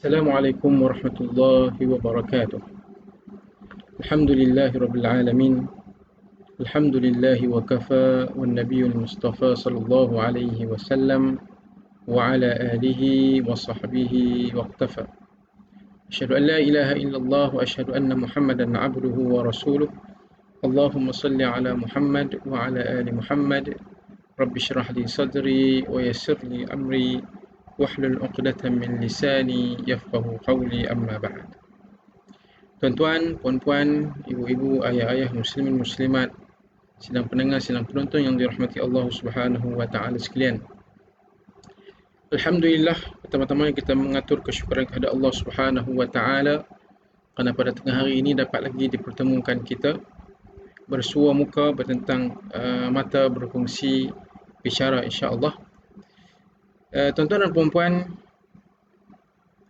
Assalamualaikum warahmatullahi wabarakatuh. Alhamdulillahi rabbil alamin. Alhamdulillahi wa kafa wan nabiyul mustafa sallallahu alaihi wasallam wa ala alihi wa sahbihi wa iqtafa. Asyhadu an la ilaha illallah wa asyhadu anna Muhammadan abduhu wa rasuluh. Allahumma salli ala Muhammad wa ala ali Muhammad. Rabbi shrah li sadri wa yassir li amri wahlul 'uqdatam min lisani yafqahu qawli, amma ba'd. Tuan-tuan, puan-puan, ibu-ibu, ayah-ayah, muslimin, muslimat, sidang pendengar, sidang penonton yang dirahmati Allah Subhanahu wa taala sekalian. Alhamdulillah, pertama-tama kita mengatur kesyukuran kepada Allah Subhanahu wa taala kerana pada tengah hari ini dapat lagi dipertemukan kita bersua muka bertentang mata berfungsi bicara, insya-Allah. Tuan-tuan dan puan-puan,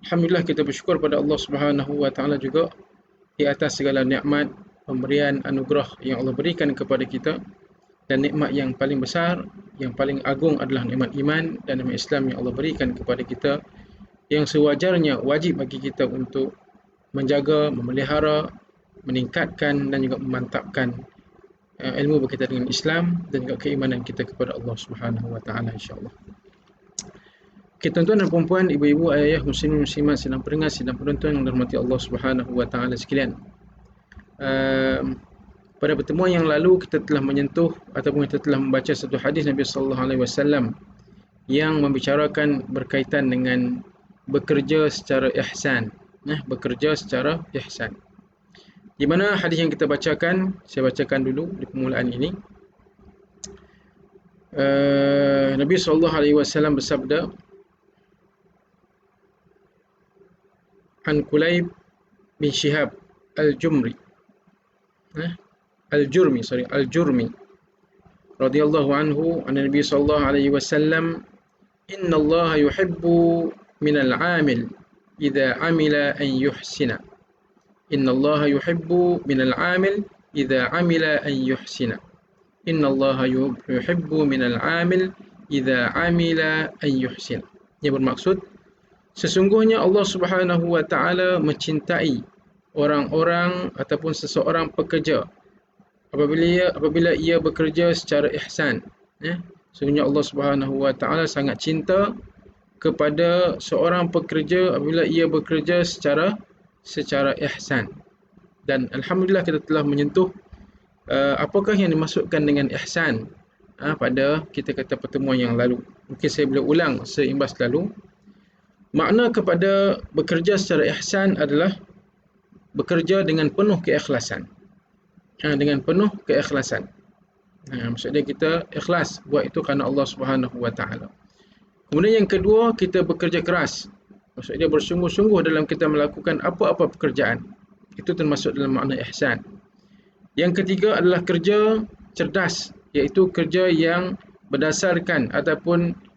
alhamdulillah kita bersyukur pada Allah Subhanahu wa taala juga di atas segala nikmat, pemberian anugerah yang Allah berikan kepada kita, dan nikmat yang paling besar, yang paling agung adalah nikmat iman dan nikmat Islam yang Allah berikan kepada kita, yang sewajarnya wajib bagi kita untuk menjaga, memelihara, meningkatkan dan juga memantapkan ilmu berkaitan dengan Islam dan juga keimanan kita kepada Allah Subhanahu wa taala, insya-Allah. Okay, tuan-tuan dan puan-puan, ibu-ibu, ayah, muslimin, muslimat, sedang pendengar, sedang penonton yang dirahmati Allah Subhanahu wa taala sekalian. Pada pertemuan yang lalu kita telah menyentuh ataupun kita telah membaca satu hadis Nabi sallallahu alaihi wasallam yang membicarakan berkaitan dengan bekerja secara ihsan, bekerja secara ihsan. Di mana hadis yang kita bacakan, saya bacakan dulu di permulaan ini. Nabi sallallahu alaihi wasallam bersabda, an Kulayb bin Shihab al-Jurmi radhiyallahu anhu an Nabi sallallahu alaihi wasallam, inna Allah yuhibbu min al-'amil idza 'amila an yuhsina. Inna Allah yuhibbu min al-'amil idza 'amila an yuhsina. Inna Allah yuhibbu min al-'amil idza 'amila an yuhsina. Yang bermaksud, sesungguhnya Allah Subhanahu wa taala mencintai orang-orang ataupun seseorang pekerja apabila ia bekerja secara ihsan. Sesungguhnya Allah Subhanahu wa taala sangat cinta kepada seorang pekerja apabila ia bekerja secara ihsan. Dan alhamdulillah kita telah menyentuh apakah yang dimaksudkan dengan ihsan pada kita kata pertemuan yang lalu. Mungkin saya boleh ulang seimbas lalu. Makna kepada bekerja secara ihsan adalah bekerja dengan penuh keikhlasan. Dengan penuh keikhlasan. Maksudnya kita ikhlas buat itu kerana Allah Subhanahu wa taala. Kemudian yang kedua, kita bekerja keras. Maksudnya bersungguh-sungguh dalam kita melakukan apa-apa pekerjaan. Itu termasuk dalam makna ihsan. Yang ketiga adalah kerja cerdas, iaitu kerja yang berdasarkan ataupun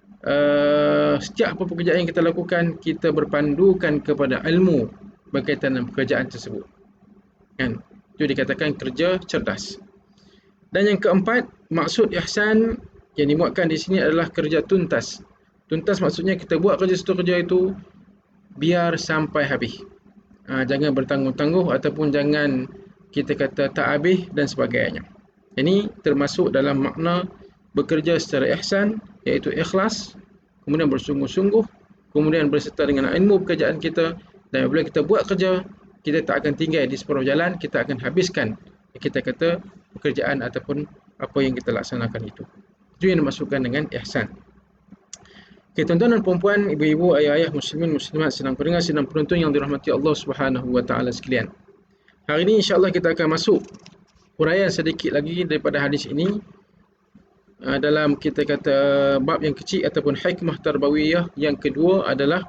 setiap apa pekerjaan yang kita lakukan, kita berpandukan kepada ilmu berkaitan dengan pekerjaan tersebut. Itu dikatakan kerja cerdas. Dan yang keempat, maksud ihsan yang dimuatkan di sini adalah kerja tuntas. Tuntas maksudnya kita buat satu kerja itu biar sampai habis. Jangan bertangguh-tangguh ataupun jangan kita kata tak habis dan sebagainya. Ini termasuk dalam makna bekerja secara ihsan, iaitu ikhlas, kemudian bersungguh-sungguh, kemudian berserta dengan ilmu pekerjaan kita, dan apabila kita buat kerja, kita tak akan tinggal di separuh jalan, kita akan habiskan kita kata pekerjaan ataupun apa yang kita laksanakan itu. Itu yang dimaksudkan dengan ihsan. Okay, tuan-tuan dan puan-puan, ibu-ibu, ayah-ayah, muslimin, muslimat, sedang pendengar, sedang penonton yang dirahmati Allah Subhanahu wa taala sekalian. Hari ini insya-Allah kita akan masuk huraian sedikit lagi daripada hadis ini. Dalam kita kata bab yang kecil ataupun hikmah tarbawiyah yang kedua adalah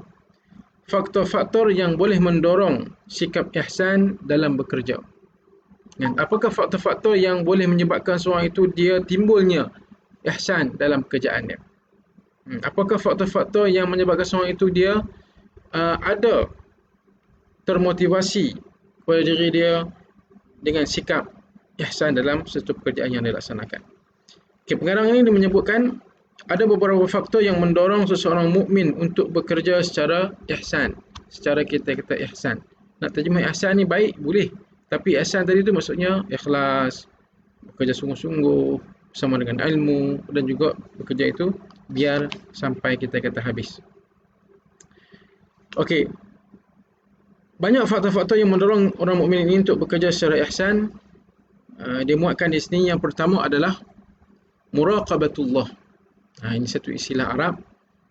faktor-faktor yang boleh mendorong sikap ihsan dalam bekerja. Apakah faktor-faktor yang boleh menyebabkan seorang itu dia timbulnya ihsan dalam pekerjaannya? Apakah faktor-faktor yang menyebabkan seorang itu dia ada termotivasi kepada diri dia dengan sikap ihsan dalam satu pekerjaan yang dilaksanakan? Okay, pengarang ini menyebutkan ada beberapa faktor yang mendorong seseorang mukmin untuk bekerja secara ihsan, secara kita kata ihsan. Nak terjemah ihsan ni baik boleh, tapi ihsan tadi tu maksudnya ikhlas, bekerja sungguh-sungguh bersama dengan ilmu, dan juga bekerja itu biar sampai kita kata habis. Okey, banyak faktor-faktor yang mendorong orang mukmin ini untuk bekerja secara ihsan. Dia muatkan di sini, yang pertama adalah muraqabatullah. Ini satu istilah Arab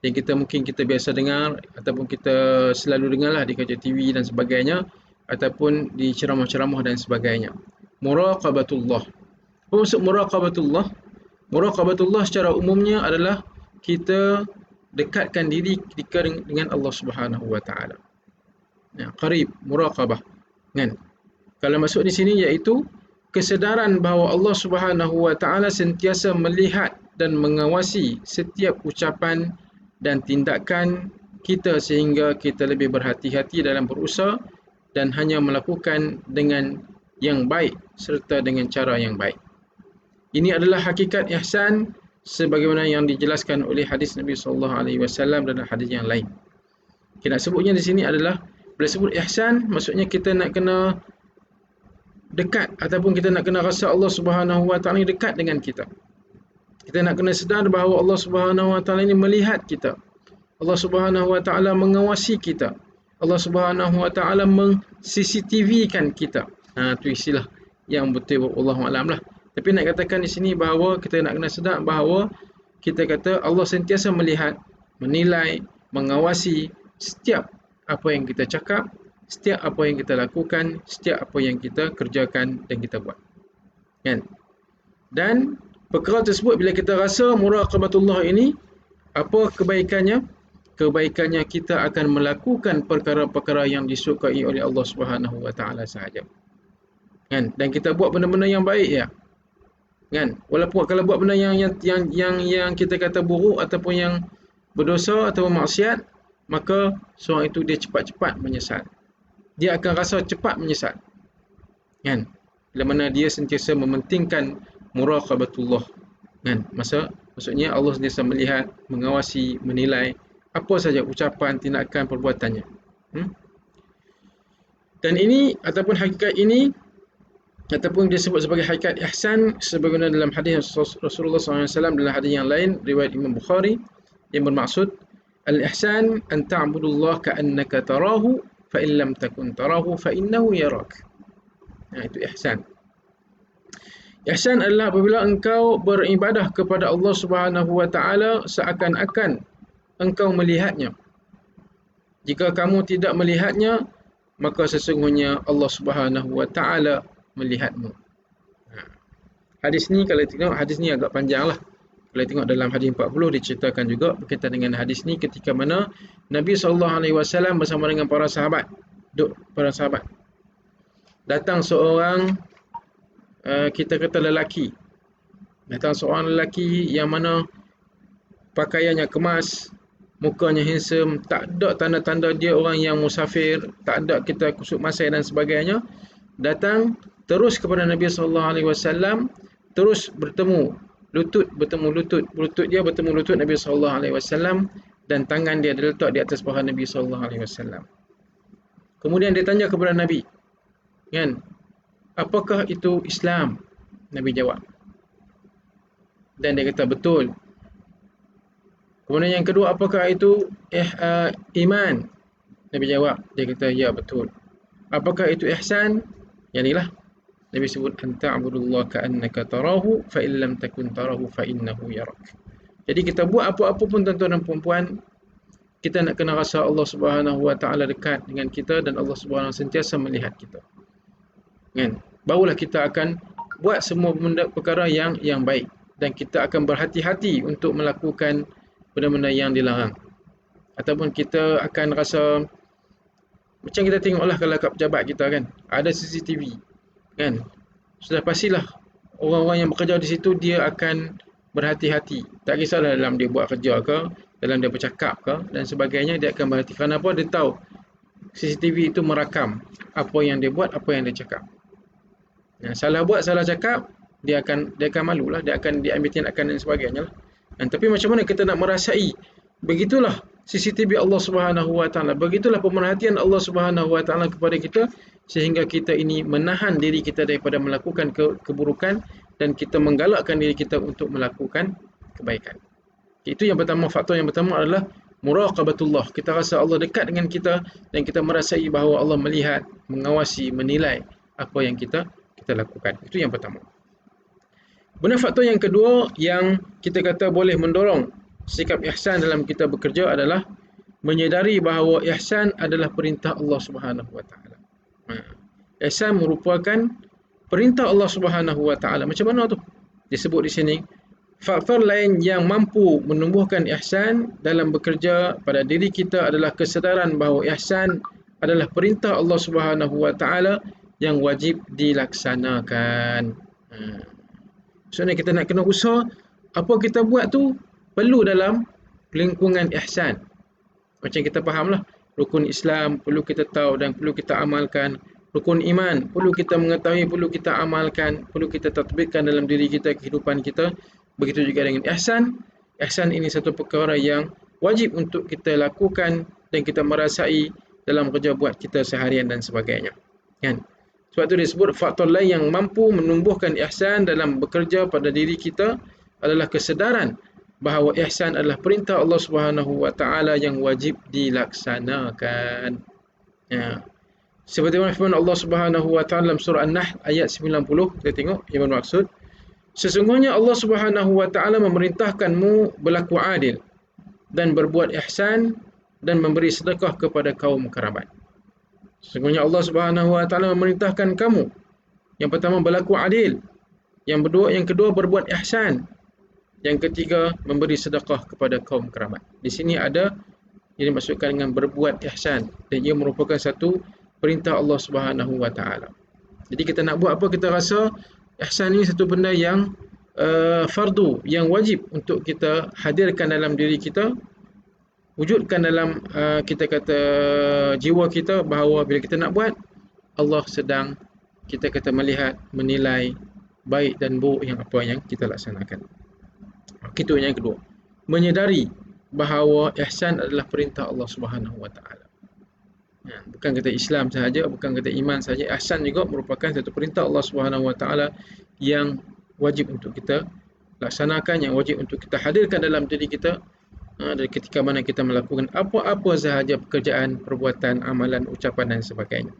yang mungkin kita biasa dengar, ataupun kita selalu dengarlah di kaca TV dan sebagainya, ataupun di ceramah-ceramah dan sebagainya. Muraqabatullah. Apa maksud muraqabatullah? Muraqabatullah secara umumnya adalah kita dekatkan diri kita dengan Allah Subhanahu wa taala. Qarib, muraqabah. Kan? Kalau masuk di sini iaitu kesedaran bahawa Allah Subhanahu wa taala sentiasa melihat dan mengawasi setiap ucapan dan tindakan kita, sehingga kita lebih berhati-hati dalam berusaha dan hanya melakukan dengan yang baik serta dengan cara yang baik. Ini adalah hakikat ihsan sebagaimana yang dijelaskan oleh hadis Nabi sallallahu alaihi wasallam dan hadis yang lain. Nak sebutnya di sini adalah, bila sebut ihsan, maksudnya kita nak kena dekat, ataupun kita nak kena rasa Allah Subhanahu wa taala dekat dengan kita. Kita nak kena sedar bahawa Allah Subhanahu wa taala ini melihat kita. Allah Subhanahu wa taala mengawasi kita. Allah Subhanahu wa taala meng-CCTV-kan kita. Itu istilah yang betul, wallahu a'lam lah. Tapi nak katakan di sini bahawa kita nak kena sedar bahawa kita kata Allah sentiasa melihat, menilai, mengawasi setiap apa yang kita cakap, setiap apa yang kita lakukan, setiap apa yang kita kerjakan dan kita buat. Kan? Dan perkara tersebut, bila kita rasa muraqabatullah ini, apa kebaikannya? Kebaikannya kita akan melakukan perkara-perkara yang disukai oleh Allah Subhanahu wa taala sahaja. Kan? Dan kita buat benda-benda yang baik ya. Kan? Walaupun kalau buat benda yang kita kata buruk ataupun yang berdosa atau maksiat, maka seorang itu dia cepat-cepat menyesal. Dia akan rasa cepat menyesal. Kan? Bila mana dia sentiasa mementingkan muraqabatullah. Kan? Maksudnya Allah sentiasa melihat, mengawasi, menilai apa saja ucapan, tindakan, perbuatannya. Dan ini ataupun hakikat ini, ataupun disebut sebagai hakikat ihsan, sebagaimana dalam hadis Rasulullah SAW, dalam hadis yang lain riwayat Imam Bukhari, yang bermaksud al-ihsan an ta'budullah ka'annaka tarahu fa in lam takun tarahu fa innahu yarak. Itu ihsan. Ihsan adalah apabila engkau beribadah kepada Allah Subhanahu wa taala seakan-akan engkau melihatnya. Jika kamu tidak melihatnya, maka sesungguhnya Allah Subhanahu wa taala melihatmu. Hadis ni, kalau tengok hadis ni agak panjang lah. Kalau tengok dalam hadis 40 diceritakan juga berkaitan dengan hadis ni, ketika mana Nabi SAW bersama dengan para sahabat. Datang seorang kita kata lelaki. Datang seorang lelaki yang mana pakaiannya kemas, mukanya handsome, tak ada tanda-tanda dia orang yang musafir, tak ada kita kusuk masai dan sebagainya. Datang terus kepada Nabi SAW, terus bertemu lutut dia bertemu lutut Nabi SAW, dan tangan dia diletak di atas paha Nabi SAW. Kemudian dia tanya kepada Nabi, kan, apakah itu Islam? Nabi jawab, dan dia kata betul. Kemudian yang kedua, apakah itu iman? Nabi jawab, dia kata ya betul. Apakah itu ihsan? Yang inilah Nabi sebut, anta abudullah ka'annaka tarahu fa in lam takun tarahu fa innahu yarak. Jadi kita buat apa-apa pun tuan-tuan dan puan-puan, kita nak kena rasa Allah Subhanahu wa taala dekat dengan kita, dan Allah Subhanahu sentiasa melihat kita. Kan? Barulah kita akan buat semua benda perkara yang baik, dan kita akan berhati-hati untuk melakukan benda-benda yang dilarang. Ataupun kita akan rasa macam kita tengoklah kalau kat pejabat kita kan, ada CCTV. Kan? Sudah pastilah orang-orang yang bekerja di situ dia akan berhati-hati. Tak kisahlah dalam dia buat kerja ke, dalam dia bercakap ke dan sebagainya, dia akan berhati. Kenapa? Dia tahu CCTV itu merakam apa yang dia buat, apa yang dia cakap. Salah buat, salah cakap, dia akan malulah, dia akan diambil tindakan dan sebagainya lah. Tapi macam mana kita nak merasai begitulah CCTV Allah Subhanahu Wa Taala. Begitulah pemerhatian Allah Subhanahu Wa Taala kepada kita, sehingga kita ini menahan diri kita daripada melakukan keburukan, dan kita menggalakkan diri kita untuk melakukan kebaikan. Itu yang pertama. Faktor yang pertama adalah muraqabatullah. Kita rasa Allah dekat dengan kita, dan kita merasai bahawa Allah melihat, mengawasi, menilai apa yang kita lakukan. Itu yang pertama. Benar, faktor yang kedua yang kita kata boleh mendorong sikap ihsan dalam kita bekerja adalah menyedari bahawa ihsan adalah perintah Allah Subhanahu Wa Taala. Ihsan merupakan perintah Allah Subhanahu Wa Taala. Macam mana tu? Disebut di sini, faktor lain yang mampu menumbuhkan ihsan dalam bekerja pada diri kita adalah kesedaran bahawa ihsan adalah perintah Allah Subhanahu Wa Taala yang wajib dilaksanakan. Maksudnya kita nak kena usaha, apa kita buat tu perlu dalam lingkungan ihsan. Macam kita fahamlah, rukun Islam perlu kita tahu dan perlu kita amalkan. Rukun iman perlu kita mengetahui, perlu kita amalkan, perlu kita tatbikkan dalam diri kita, kehidupan kita. Begitu juga dengan ihsan. Ihsan ini satu perkara yang wajib untuk kita lakukan dan kita merasai dalam kerja buat kita seharian dan sebagainya. Kan? Sebab itu disebut faktor lain yang mampu menumbuhkan ihsan dalam bekerja pada diri kita adalah kesedaran bahawa ihsan adalah perintah Allah Subhanahu Wa Taala yang wajib dilaksanakan. Ya. Seperti mana firman Allah Subhanahu Wa Taala dalam surah An-Nahl ayat 90, kita tengok yang bermaksud, sesungguhnya Allah Subhanahu Wa Taala memerintahkanmu berlaku adil dan berbuat ihsan dan memberi sedekah kepada kaum kerabat. Sesungguhnya Allah Subhanahu Wa Taala memerintahkan kamu, yang pertama berlaku adil, yang kedua berbuat ihsan, yang ketiga memberi sedekah kepada kaum kerabat. Di sini ada yang dimaksudkan dengan berbuat ihsan, dan ia merupakan satu perintah Allah Subhanahu Wa Taala. Jadi kita nak buat apa, kita rasa ihsan ini satu benda yang fardu, yang wajib untuk kita hadirkan dalam diri kita, wujudkan dalam kita kata jiwa kita, bahawa bila kita nak buat, Allah sedang kita kata melihat, menilai baik dan buruk yang apa yang kita laksanakan. Itu yang kedua, menyedari bahawa ihsan adalah perintah Allah Subhanahu Wa Taala. Bukan kata Islam sahaja, bukan kata iman sahaja, ihsan juga merupakan satu perintah Allah Subhanahu Wa Taala yang wajib untuk kita laksanakan, yang wajib untuk kita hadirkan dalam diri kita dari ketika mana kita melakukan apa-apa sahaja pekerjaan, perbuatan, amalan, ucapan dan sebagainya.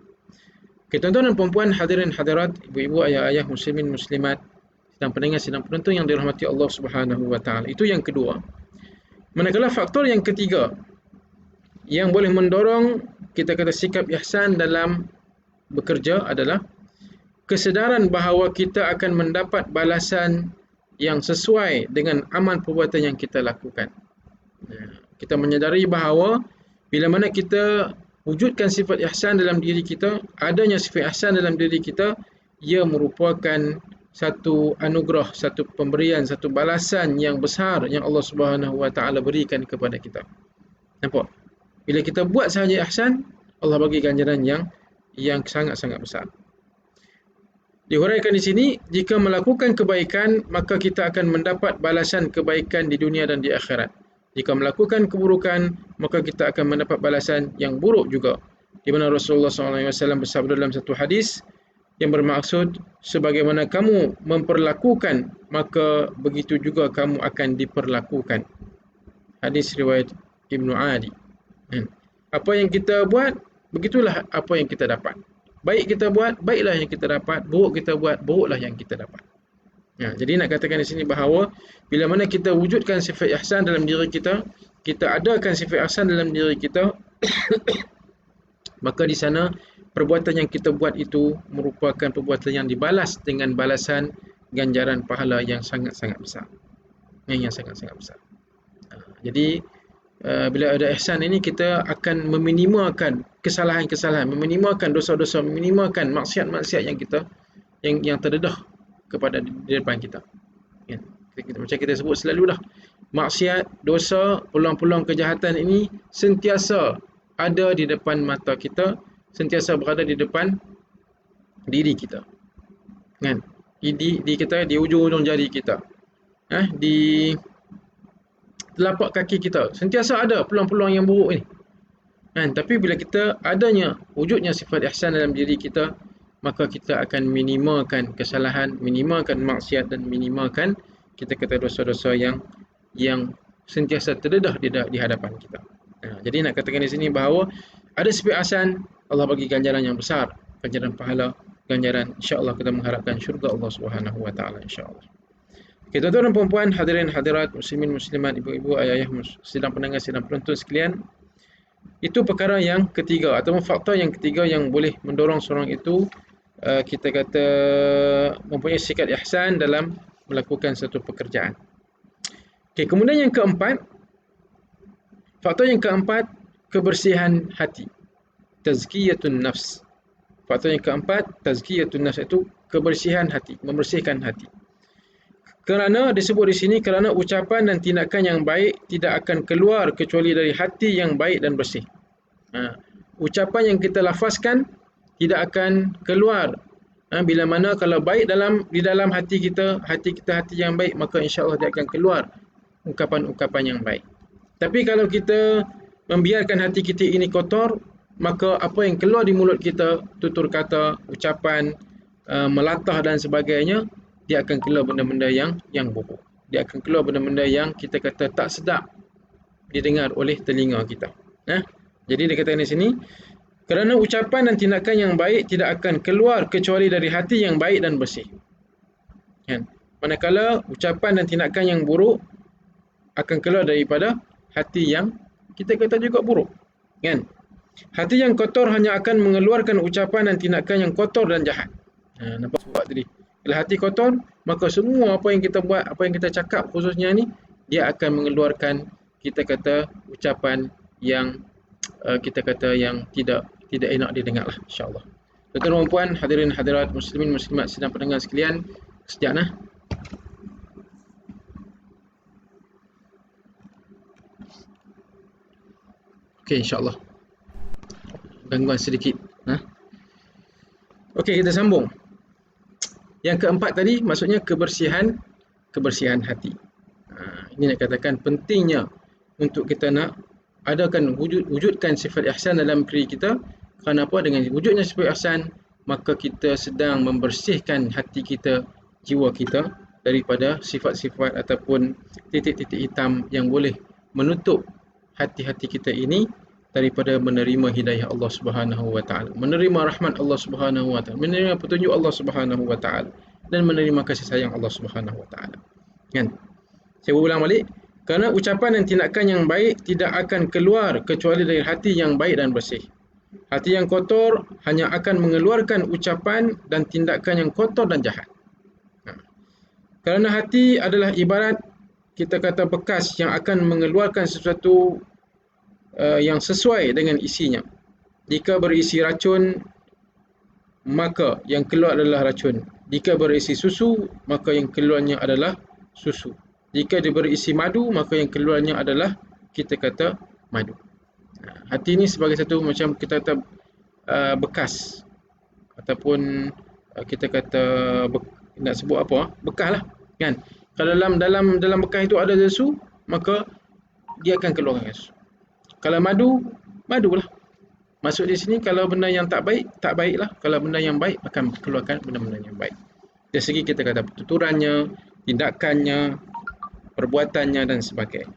Okay, tuan-tuan dan puan-puan, hadirin hadirat, ibu-ibu, ayah-ayah, muslimin, muslimat, sedang pendengar, sedang penonton yang dirahmati Allah Subhanahu Wa Taala. Itu yang kedua. Manakala faktor yang ketiga yang boleh mendorong kita kata sikap ihsan dalam bekerja adalah kesedaran bahawa kita akan mendapat balasan yang sesuai dengan amal perbuatan yang kita lakukan. Kita menyadari bahawa bila mana kita wujudkan sifat ihsan dalam diri kita, adanya sifat ihsan dalam diri kita, ia merupakan satu anugerah, satu pemberian, satu balasan yang besar yang Allah Subhanahu Wa Taala berikan kepada kita. Nampak? Bila kita buat sahaja ihsan, Allah bagi ganjaran yang sangat-sangat besar. Dihuraikan di sini, jika melakukan kebaikan, maka kita akan mendapat balasan kebaikan di dunia dan di akhirat. Jika melakukan keburukan, maka kita akan mendapat balasan yang buruk juga. Di mana Rasulullah SAW bersabda dalam satu hadis yang bermaksud, sebagaimana kamu memperlakukan, maka begitu juga kamu akan diperlakukan. Hadis riwayat Ibnu Adi. Apa yang kita buat, begitulah apa yang kita dapat. Baik kita buat, baiklah yang kita dapat. Buruk kita buat, buruklah yang kita dapat. Jadi nak katakan di sini bahawa bila mana kita wujudkan sifat ihsan dalam diri kita, kita adakan sifat ihsan dalam diri kita, maka di sana perbuatan yang kita buat itu merupakan perbuatan yang dibalas dengan balasan ganjaran pahala yang sangat-sangat besar. Yang sangat-sangat besar. Jadi bila ada ihsan ini, kita akan meminimalkan kesalahan-kesalahan, meminimalkan dosa-dosa, meminimalkan maksiat-maksiat yang kita yang terdedah kepada di depan kita. Macam kita sebut selalu dah, maksiat, dosa, peluang-peluang kejahatan ini sentiasa ada di depan mata kita, sentiasa berada di depan diri kita. Kan? Di ujung-ujung jari kita. Di telapak kaki kita. Sentiasa ada peluang-peluang yang buruk ni. Kan? Tapi bila kita adanya wujudnya sifat ihsan dalam diri kita, maka kita akan minimalkan kesalahan, minimalkan maksiat dan minimalkan kita kata dosa-dosa yang sentiasa terdedah di hadapan kita. Jadi nak katakan di sini bahawa ada sifat ihsan, Allah bagi ganjaran yang besar, ganjaran pahala, ganjaran insya-Allah kita mengharapkan syurga Allah Subhanahu wa taala insya-Allah. Okay, tuan-tuan dan puan-puan, hadirin hadirat, muslimin muslimat, ibu-ibu, ayah-ayah, sidang pendengar, sidang penonton sekalian, itu perkara yang ketiga atau faktor yang ketiga yang boleh mendorong seorang itu kita kata mempunyai sikap ihsan dalam melakukan satu pekerjaan. Okay, kemudian yang keempat, faktor yang keempat, kebersihan hati. Tazkiyatun nafs. Faktor yang keempat, tazkiyatun nafs itu kebersihan hati, membersihkan hati. Kerana disebut di sini kerana ucapan dan tindakan yang baik tidak akan keluar kecuali dari hati yang baik dan bersih. Ucapan yang kita lafazkan tidak akan keluar bila mana kalau baik di dalam hati kita hati yang baik, maka insya-Allah dia akan keluar ungkapan-ungkapan yang baik. Tapi kalau kita membiarkan hati kita ini kotor, maka apa yang keluar di mulut kita, tutur kata, ucapan, melatah dan sebagainya, dia akan keluar benda-benda yang buruk. Dia akan keluar benda-benda yang kita kata tak sedap didengar oleh telinga kita. Jadi dia kata di sini, kerana ucapan dan tindakan yang baik tidak akan keluar kecuali dari hati yang baik dan bersih. Kan? Manakala ucapan dan tindakan yang buruk akan keluar daripada hati yang kita kata juga buruk. Kan? Hati yang kotor hanya akan mengeluarkan ucapan dan tindakan yang kotor dan jahat. Nampak sebab tadi. Bila hati kotor, maka semua apa yang kita buat, apa yang kita cakap khususnya ni, dia akan mengeluarkan kita kata ucapan yang kita kata yang tidak enak didengar lah, insya-Allah. Tuan-tuan dan puan, hadirin hadirat, muslimin muslimat, sidang pendengar sekalian, sekejap Okey, insya-Allah. Gangguan sedikit. Okey, kita sambung. Yang keempat tadi maksudnya kebersihan hati. Ini nak katakan pentingnya untuk kita nak adakan wujudkan sifat ihsan dalam diri kita. Kerana apa? Dengan wujudnya sifat ihsan, maka kita sedang membersihkan hati kita, jiwa kita daripada sifat-sifat ataupun titik-titik hitam yang boleh menutup hati-hati kita ini daripada menerima hidayah Allah Subhanahu wa taala, menerima rahmat Allah Subhanahu wa taala, menerima petunjuk Allah Subhanahu wa taala dan menerima kasih sayang Allah Subhanahu wa taala. Kan? Saya ulang balik, kerana ucapan dan tindakan yang baik tidak akan keluar kecuali dari hati yang baik dan bersih. Hati yang kotor hanya akan mengeluarkan ucapan dan tindakan yang kotor dan jahat. Kerana hati adalah ibarat kita kata bekas yang akan mengeluarkan sesuatu yang sesuai dengan isinya. Jika berisi racun, maka yang keluar adalah racun. Jika berisi susu, maka yang keluarnya adalah susu. Jika dia berisi madu, maka yang keluarnya adalah kita kata madu. Hati ini sebagai satu macam kita kata bekas ataupun kita kata nak sebut apa? Bekas lah, kan? Kalau dalam bekas itu ada susu, maka dia akan keluarkan susu. Kalau madulah. Maksud di sini kalau benda yang tak baiklah. Kalau benda yang baik akan keluarkan benda-benda yang baik. Dari segi kita kata tuturannya, tindakannya, perbuatannya dan sebagainya.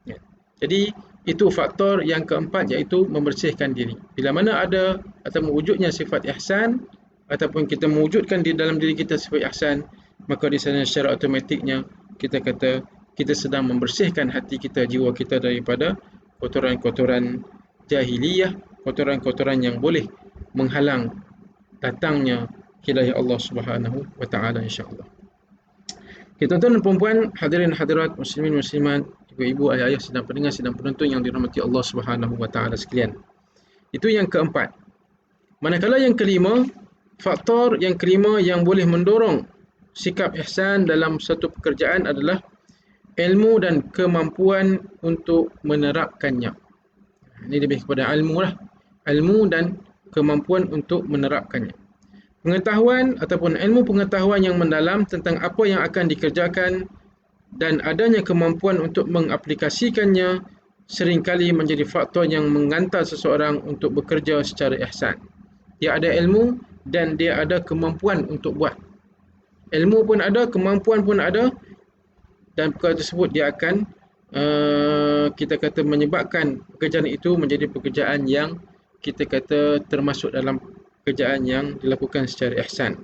Ya. Jadi itu faktor yang keempat, iaitu membersihkan diri. Bila mana ada atau mewujudnya sifat ihsan ataupun kita mewujudkan di dalam diri kita sifat ihsan, maka di sana secara automatiknya kita kata kita sedang membersihkan hati kita, jiwa kita daripada kotoran-kotoran jahiliyah, kotoran-kotoran yang boleh menghalang datangnya hidayah Allah Subhanahu wa taala insya-Allah. Okay, tuan-tuan dan puan-puan, hadirin hadirat, muslimin muslimat, ibu-ibu, ayah-ayah, sedang pendengar, sedang penonton yang dirahmati Allah Subhanahu wa taala sekalian. Itu yang keempat. Manakala yang kelima, faktor yang kelima yang boleh mendorong sikap ihsan dalam satu pekerjaan adalah ilmu dan kemampuan untuk menerapkannya. Ini lebih kepada ilmu lah. Ilmu dan kemampuan untuk menerapkannya. Pengetahuan ataupun ilmu pengetahuan yang mendalam tentang apa yang akan dikerjakan dan adanya kemampuan untuk mengaplikasikannya seringkali menjadi faktor yang menghantar seseorang untuk bekerja secara ihsan. Dia ada ilmu dan dia ada kemampuan untuk buat. Ilmu pun ada, kemampuan pun ada, dan perkara tersebut dia akan kita kata menyebabkan pekerjaan itu menjadi pekerjaan yang kita kata termasuk dalam pekerjaan yang dilakukan secara ihsan.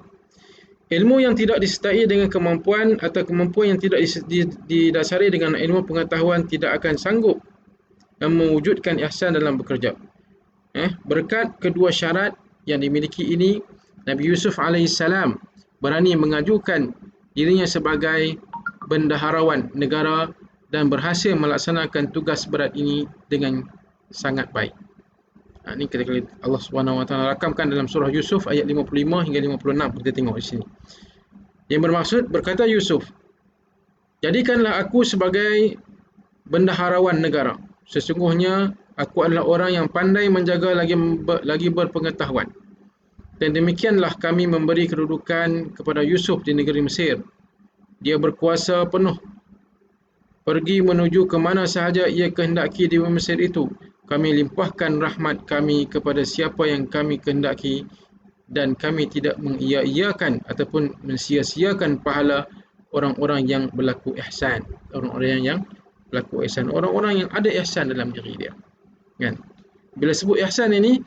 Ilmu yang tidak disertai dengan kemampuan atau kemampuan yang tidak didasari dengan ilmu pengetahuan tidak akan sanggup mewujudkan ihsan dalam bekerja. Berkat kedua syarat yang dimiliki ini, Nabi Yusuf AS berani mengajukan dirinya sebagai bendaharawan negara dan berhasil melaksanakan tugas berat ini dengan sangat baik. Ini ketika Allah SWT rakamkan dalam surah Yusuf ayat 55 hingga 56. Kita tengok di sini. Yang bermaksud, berkata Yusuf, jadikanlah aku sebagai bendaharawan negara. Sesungguhnya aku adalah orang yang pandai menjaga lagi berpengetahuan. Dan demikianlah kami memberi kedudukan kepada Yusuf di negeri Mesir. Dia berkuasa penuh, pergi menuju ke mana sahaja ia kehendaki di Mesir itu. Kami limpahkan rahmat kami kepada siapa yang kami kehendaki, dan kami tidak mengia-iakan ataupun mensia-siakan pahala orang-orang yang berlaku ihsan. Orang-orang yang berlaku ihsan, orang-orang yang ada ihsan dalam diri dia. Kan? Bila sebut ihsan ini,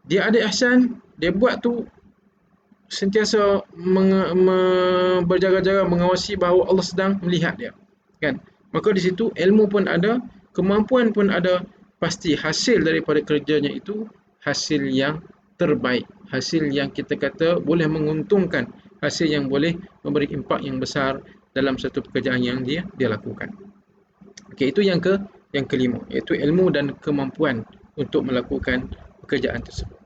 dia ada ihsan, dia buat tu sentiasa berjaga-jaga mengawasi bahawa Allah sedang melihat dia. Kan? Maka di situ ilmu pun ada, kemampuan pun ada, pasti hasil daripada kerjanya itu hasil yang terbaik, hasil yang kita kata boleh menguntungkan, hasil yang boleh memberi impak yang besar dalam satu pekerjaan yang dia lakukan. Okey, itu yang kelima, iaitu ilmu dan kemampuan untuk melakukan pekerjaan tersebut.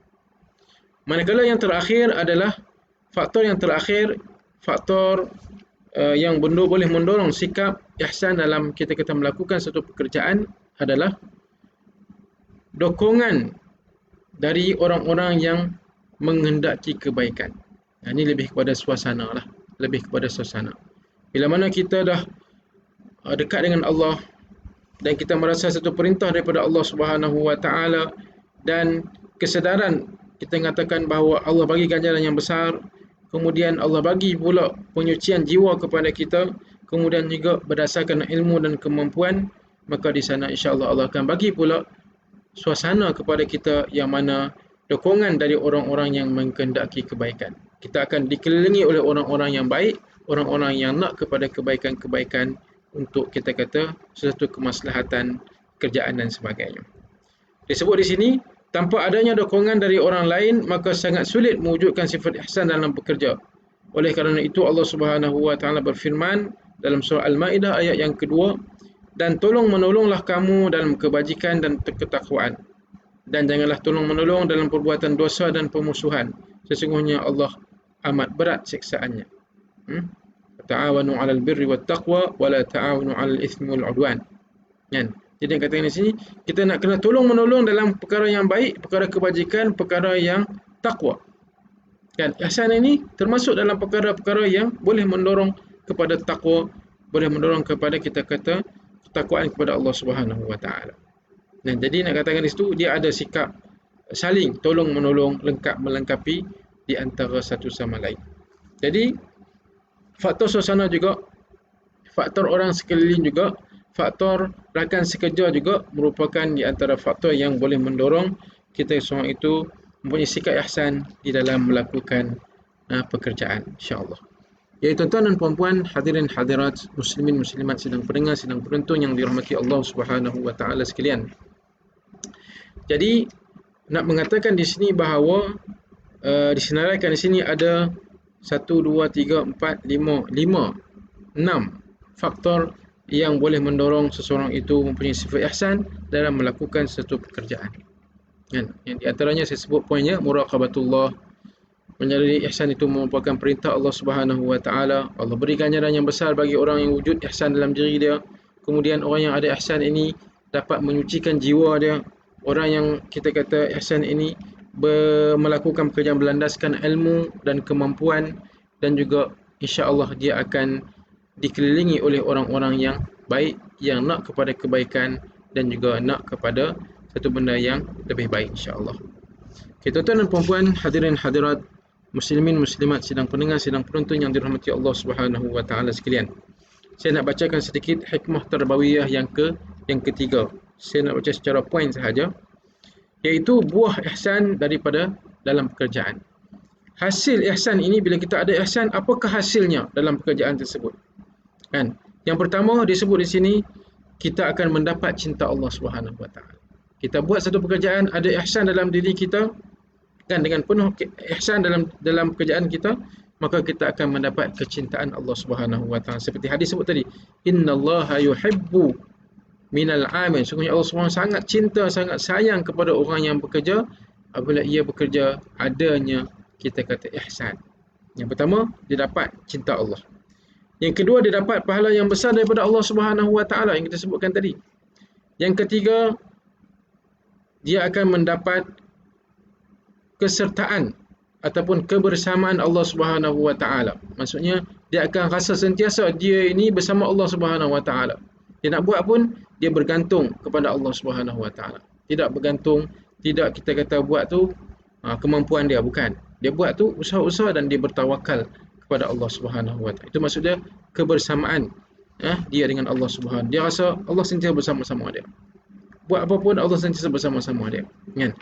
Manakala yang terakhir adalah faktor yang boleh mendorong sikap ihsan dalam kita melakukan satu pekerjaan adalah dokongan dari orang-orang yang menghendaki kebaikan. Ini lebih kepada suasana lah, lebih kepada suasana. Bila mana kita dah dekat dengan Allah dan kita merasa satu perintah daripada Allah Subhanahu Wa Taala dan kesedaran kita mengatakan bahawa Allah bagi ganjaran yang besar, kemudian Allah bagi pula penyucian jiwa kepada kita, kemudian juga berdasarkan ilmu dan kemampuan, maka di sana insya-Allah Allah akan bagi pula suasana kepada kita yang mana dokongan dari orang-orang yang menghendaki kebaikan. Kita akan dikelilingi oleh orang-orang yang baik, orang-orang yang nak kepada kebaikan-kebaikan untuk kita kata sesuatu kemaslahatan kerjaan dan sebagainya. Disebut di sini, tanpa adanya dokongan dari orang lain, maka sangat sulit mewujudkan sifat ihsan dalam bekerja. Oleh kerana itu Allah Subhanahu Wa Taala berfirman dalam surah Al-Maidah ayat yang kedua, dan tolong-menolonglah kamu dalam kebajikan dan ketakwaan, dan janganlah tolong-menolong dalam perbuatan dosa dan pemusuhan. Sesungguhnya Allah amat berat siksaannya. Ta'awanu 'alal birri wat taqwa wa la ta'awanu 'alal itsmi wal 'udwan. Kan? Jadi yang katakan di sini, kita nak kena tolong-menolong dalam perkara yang baik, perkara kebajikan, perkara yang takwa. Kan? Ihsan ini termasuk dalam perkara-perkara yang boleh mendorong kepada takwa, boleh mendorong kepada kita kata ketakwaan kepada Allah Subhanahu Wa Taala. Dan jadi nak katakan di situ, dia ada sikap saling tolong-menolong, lengkap melengkapi di antara satu sama lain. Jadi faktor suasana juga, faktor orang sekeliling juga, faktor rakan sekerja juga merupakan di antara faktor yang boleh mendorong kita semua itu mempunyai sikap ihsan di dalam melakukan pekerjaan, insya-Allah. Ya, tuan-tuan dan puan-puan, hadirin hadirat, muslimin muslimat sidang pendengar, sidang penonton yang dirahmati Allah Subhanahu Wa Taala sekalian. Jadi nak mengatakan di sini bahawa disenaraikan di sini ada 1, 2, 3, 4, 5, 6 faktor yang boleh mendorong seseorang itu mempunyai sifat ihsan dalam melakukan satu pekerjaan. Kan? Yang di antaranya saya sebut poinnya, muraqabatullah. Menjadi ihsan itu merupakan perintah Allah Subhanahu Wa Taala. Allah beri ganjaran yang besar bagi orang yang wujud ihsan dalam diri dia. Kemudian orang yang ada ihsan ini dapat menyucikan jiwa dia. Orang yang kita kata ihsan ini melakukan pekerjaan berlandaskan ilmu dan kemampuan, dan juga insya-Allah dia akan dikelilingi oleh orang-orang yang baik, yang nak kepada kebaikan dan juga nak kepada satu benda yang lebih baik, insya-Allah. Okay, tuan-tuan dan puan-puan, hadirin hadirat, muslimin muslimat, sidang pendengar, sidang penonton yang dirahmati Allah Subhanahu wa taala sekalian. Saya nak bacakan sedikit hikmah tarbawiyah yang ketiga. Saya nak baca secara poin sahaja, iaitu buah ihsan daripada dalam pekerjaan. Hasil ihsan ini, bila kita ada ihsan, apakah hasilnya dalam pekerjaan tersebut? Kan? Yang pertama disebut di sini, kita akan mendapat cinta Allah Subhanahu wa taala. Kita buat satu pekerjaan, ada ihsan dalam diri kita, kan, dengan penuh ihsan dalam pekerjaan kita, maka kita akan mendapat kecintaan Allah Subhanahu wa taala. Seperti hadis sebut tadi, innallaha yuhibbu minal amil. Sungguhnya Allah Subhanahu sangat cinta, sangat sayang kepada orang yang bekerja apabila ia bekerja adanya kita kata ihsan. Yang pertama, dia dapat cinta Allah. Yang kedua, dia dapat pahala yang besar daripada Allah Subhanahu wa taala yang kita sebutkan tadi. Yang ketiga, dia akan mendapat kesertaan ataupun kebersamaan Allah Subhanahu wa taala. Maksudnya dia akan rasa sentiasa dia ini bersama Allah Subhanahu wa taala. Dia nak buat pun dia bergantung kepada Allah Subhanahu wa taala. Tidak bergantung, tidak kita kata buat tu kemampuan dia, bukan. Dia buat tu usaha-usaha dan dia bertawakal kepada Allah Subhanahu wa taala. Itu maksud dia kebersamaan dia dengan Allah Subhanahu. Dia rasa Allah sentiasa bersama-sama dia. Buat apa pun Allah sentiasa bersama-sama dia. Kan?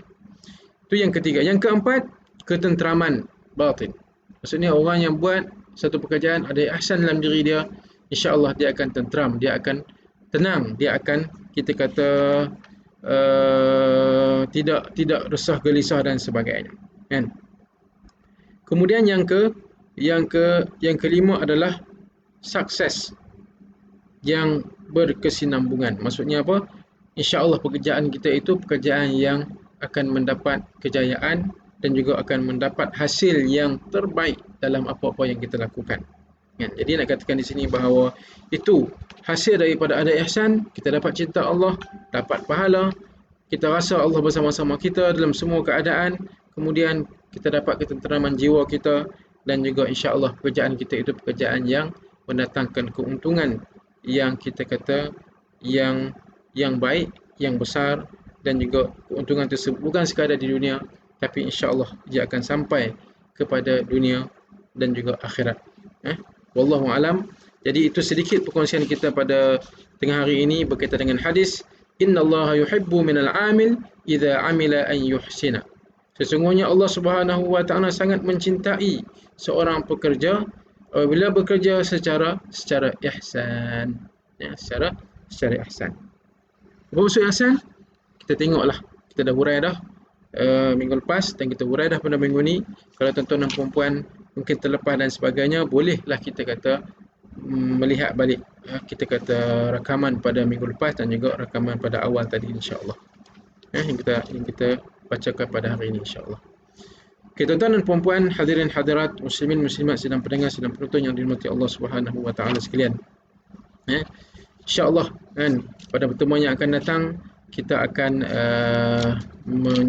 Itu yang ketiga. Yang keempat, ketenteraman batin. Maksudnya orang yang buat satu pekerjaan ada ihsan dalam diri dia, insya-Allah dia akan tenteram, dia akan tenang, dia akan kita kata tidak resah gelisah dan sebagainya. Kan? Kemudian yang kelima adalah sukses yang berkesinambungan. Maksudnya apa? Insya-Allah pekerjaan kita itu pekerjaan yang akan mendapat kejayaan dan juga akan mendapat hasil yang terbaik dalam apa-apa yang kita lakukan. Jadi nak katakan di sini bahawa itu hasil daripada ada ihsan, kita dapat cinta Allah, dapat pahala, kita rasa Allah bersama-sama kita dalam semua keadaan, kemudian kita dapat ketenteraman jiwa kita, dan juga insya-Allah pekerjaan kita itu pekerjaan yang mendatangkan keuntungan yang kita kata yang baik, yang besar, dan juga keuntungan tersebut bukan sekadar di dunia, tapi insya-Allah dia akan sampai kepada dunia dan juga akhirat. Wallahu alam. Jadi itu sedikit perkongsian kita pada tengah hari ini berkaitan dengan hadis innallaha yuhibbu minal amil idza amila an yuhsina. Sesungguhnya Allah Subhanahu wa taala sangat mencintai seorang pekerja apabila bekerja secara ihsan. Secara ihsan. Apa maksud ihsan? Kita tengoklah. Kita dah hurai dah minggu lepas dan kita hurai dah pada minggu ni. Kalau tuan-tuan dan puan-puan mungkin terlepas dan sebagainya, bolehlah kita kata melihat balik kita kata rakaman pada minggu lepas dan juga rakaman pada awal tadi, insya-Allah. Yang kita bacakan pada hari ini, insya-Allah. Okay, tuan-tuan dan puan-puan, hadirin hadirat, muslimin muslimat, sidang pendengar, sidang penonton yang dirahmati Allah Subhanahu wa taala sekalian. Insya-Allah kan pada pertemuan yang akan datang kita akan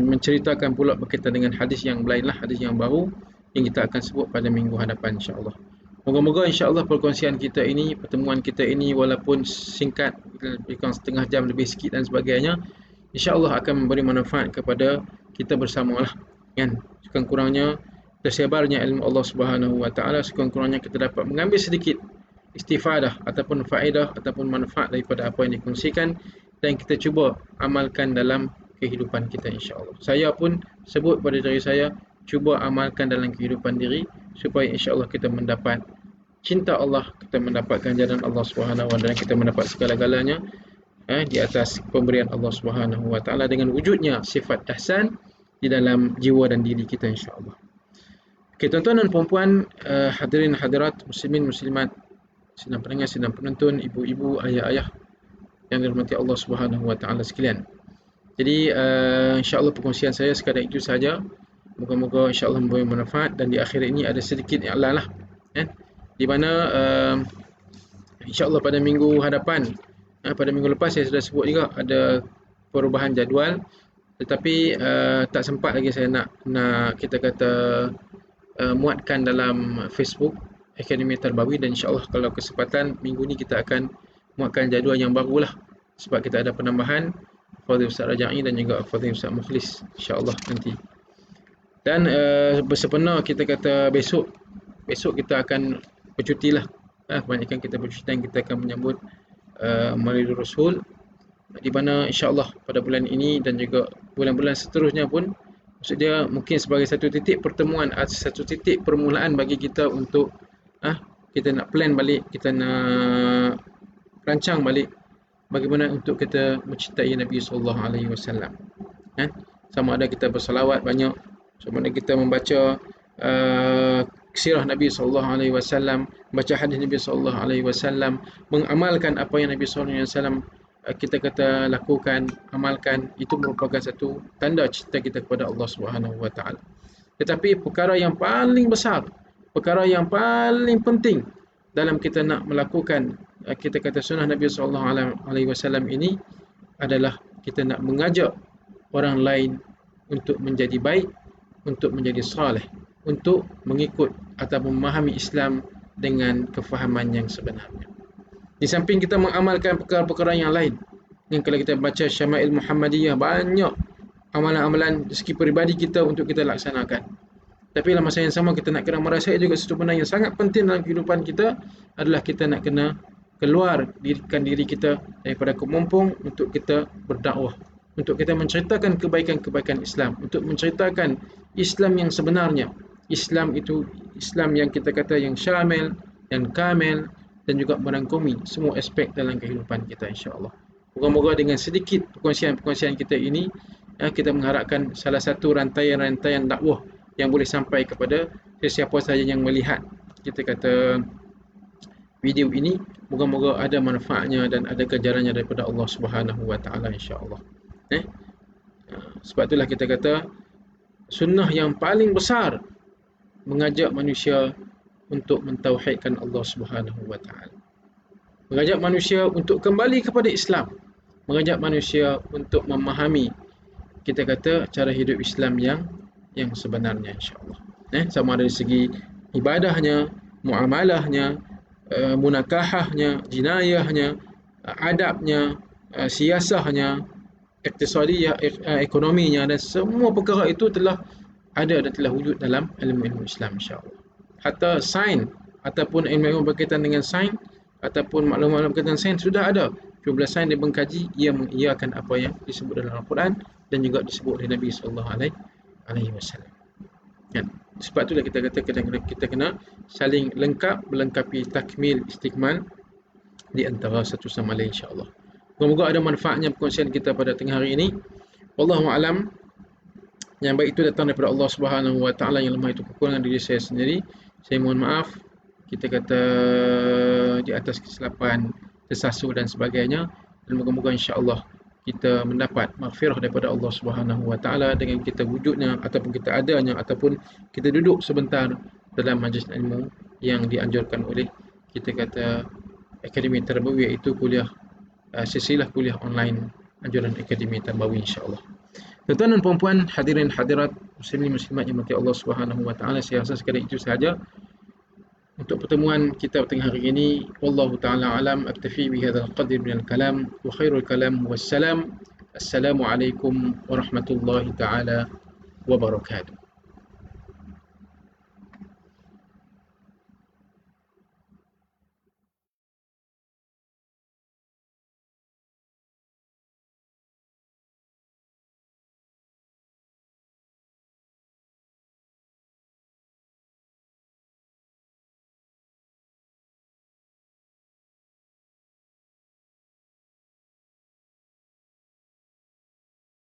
menceritakan pula berkaitan dengan hadis yang lainlah, hadis yang baru yang kita akan sebut pada minggu hadapan, insya-Allah. Moga-moga insya-Allah perkongsian kita ini, pertemuan kita ini walaupun singkat, lebih kurang setengah jam lebih sikit dan sebagainya, insya-Allah akan memberi manfaat kepada kita bersamalah. Kan? Sekurang-kurangnya tersebarnya ilmu Allah Subhanahu wa taala, sekurang-kurangnya kita dapat mengambil sedikit istifadah ataupun faedah ataupun manfaat daripada apa yang dikongsikan dan kita cuba amalkan dalam kehidupan kita, insya-Allah. Saya pun sebut pada diri saya, cuba amalkan dalam kehidupan diri supaya insya-Allah kita mendapat cinta Allah, kita mendapat ganjaran Allah Subhanahu wa taala, kita mendapat segala-galanya di atas pemberian Allah Subhanahu wa taala dengan wujudnya sifat ihsan di dalam jiwa dan diri kita, insya-Allah. Okey, tuan-tuan dan puan-puan, hadirin hadirat, muslimin muslimat, sidang pendengar, sidang penonton, ibu-ibu, ayah-ayah yang dirahmati Allah Subhanahu wa taala sekalian. Jadi insya-Allah perkongsian saya sekadar itu sahaja. Moga-moga insya-Allah memberi manfaat, dan di akhir ini ada sedikit iklan lah, di mana insya-Allah pada minggu hadapan, pada minggu lepas saya sudah sebut juga ada perubahan jadual, tetapi tak sempat lagi saya nak kita kata muatkan dalam Facebook Akademi Tarbawi, dan insyaAllah kalau kesempatan minggu ni kita akan muatkan jadual yang barulah, sebab kita ada penambahan Fadhil Ustaz Raja'i dan juga Fadhil Ustaz Mukhlis insyaAllah nanti. Dan bersebenar kita kata besok kita akan bercuti lah. Kebanyakan kita bercuti dan kita akan menyambut Maulidul Rasul, di mana insyaAllah pada bulan ini dan juga bulan-bulan seterusnya pun, maksudnya mungkin sebagai satu titik pertemuan, satu titik permulaan bagi kita untuk kita nak plan balik, kita nak rancang balik bagaimana untuk kita mencintai Nabi SAW. Sama ada kita bersalawat banyak, sama ada kita membaca sirah Nabi SAW, baca hadis Nabi SAW, mengamalkan apa yang Nabi SAW kita kata lakukan, amalkan, itu merupakan satu tanda cinta kita kepada Allah SWT. Tetapi perkara yang paling besar, perkara yang paling penting dalam kita nak melakukan kita kata sunnah Nabi SAW ini adalah kita nak mengajak orang lain untuk menjadi baik, untuk menjadi saleh, untuk mengikut atau memahami Islam dengan kefahaman yang sebenarnya. Di samping kita mengamalkan perkara-perkara yang lain, yang kalau kita baca Syama'il Muhammadiyah, banyak amalan-amalan segi peribadi kita untuk kita laksanakan. Tapi dalam masa yang sama kita nak kena merasai juga satu benda yang sangat penting dalam kehidupan kita, adalah kita nak kena keluarkan diri kita daripada kemumpung untuk kita berdakwah, untuk kita menceritakan kebaikan-kebaikan Islam, untuk menceritakan Islam yang sebenarnya. Islam itu Islam yang kita kata yang syamil, yang kamil, dan juga merangkumi semua aspek dalam kehidupan kita insya-Allah. Moga-moga dengan sedikit perkongsian kita ini, kita mengharapkan salah satu rantaian-rantaian dakwah yang boleh sampai kepada sesiapa sahaja yang melihat kita kata video ini. Moga-moga ada manfaatnya dan ada ganjarannya daripada Allah Subhanahu Wa Taala insya-Allah. Sebab itulah kita kata sunnah yang paling besar mengajak manusia untuk mentauhidkan Allah Subhanahu Wa Taala. Mengajak manusia untuk kembali kepada Islam, mengajak manusia untuk memahami kita kata cara hidup Islam yang sebenarnya insya-Allah. Sama dari segi ibadahnya, muamalahnya, munakahahnya, jinayahnya, adabnya, siasahnya, iktisadiyah, ekonominya, dan semua perkara itu telah ada dan telah wujud dalam ilmu-ilmu Islam insya-Allah. Hatta sains ataupun ilmu berkaitan dengan sains ataupun maklumat berkaitan sains sudah ada. Jumlah sains dia mengkaji, ia mengiyakan apa yang disebut dalam Al-Quran dan juga disebut oleh Nabi sallallahu alaihi wasallam. Sebab itulah kita kata kita kena saling lengkap, melengkapi, takmil, istikmal di antara satu sama lain insya-Allah. Semoga ada manfaatnya perkongsian kita pada tengah hari ini. Wallahu a'lam. Yang baik itu datang daripada Allah Subhanahu Wa Taala, yang lemah itu kekurangan diri saya sendiri. Saya mohon maaf kita kata di atas kesilapan, tersasul dan sebagainya, dan moga-moga insya-Allah kita mendapat maghfirah daripada Allah Subhanahu Wa Taala dengan kita wujudnya ataupun kita adanya ataupun kita duduk sebentar dalam majlis ilmu yang dianjurkan oleh kita kata Akademi Tarbawi, iaitu kuliah silsilah kuliah online anjuran Akademi Tarbawi insya-Allah. Tuan-tuan dan puan-puan, hadirin hadirat, muslimin muslimat yang dirahmati Allah Subhanahu Wa Taala, saya rasa sekadar itu sahaja untuk pertemuan kita tengah hari ini. Wallahu taala alam, aktafi bihadzal qadr minal kalam wa khairul kalam wassalam. Assalamualaikum warahmatullahi taala wabarakatuh.